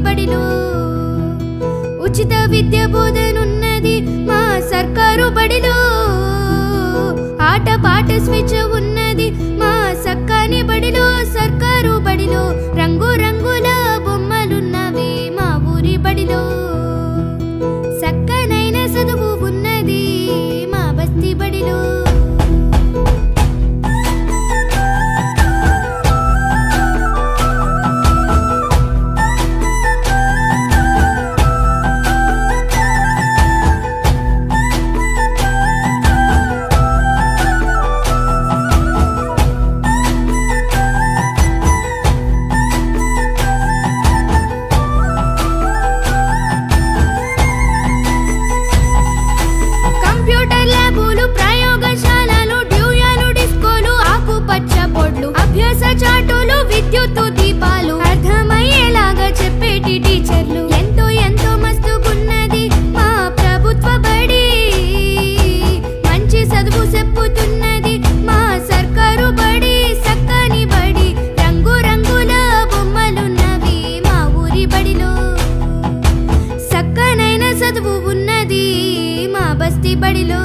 బడిలో ఉచిత విద్య బోధనున్నది మా సర్కారు బడిలో ఆట పాట స్వేచ్ఛ ఉన్నది మా సక్కాని బడిలో సర్కారు బడిలో రంగు రంగుల బొమ్మలున్నవి మా ఊరి బడిలో సక్కనైన చదువు ఉన్నది మా బస్తీ బడిలో చాటులు విద్యుత్తు దీపాలు అర్థమయ్యేలాగా చెప్పేటి టీచర్లు ఎంతో ఎంతో మస్తుగున్నది మా ప్రభుత్వ బడి మంచి చదువు చెప్పుతున్నది మా సర్కారు బడి సక్కని బడి రంగు రంగుల బొమ్మలున్నవి మా ఊరి బడిలో సక్కనైన చదువు ఉన్నది మా బస్తీ బడిలో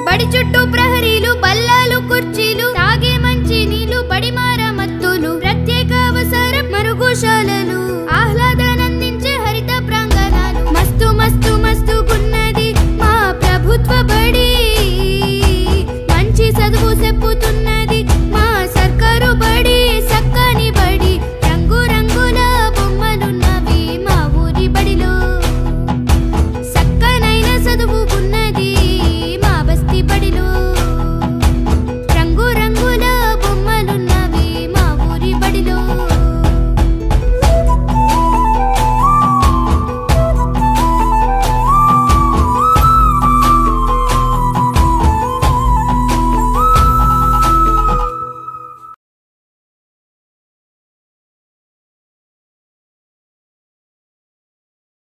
బడి చుట్టూ ప్రహరీలు బల్లాలు కుర్చీలు తాగే మంచి నీళ్లు బడి మరమ్మతులు ప్రత్యేక అవసర మరుగుశాలలు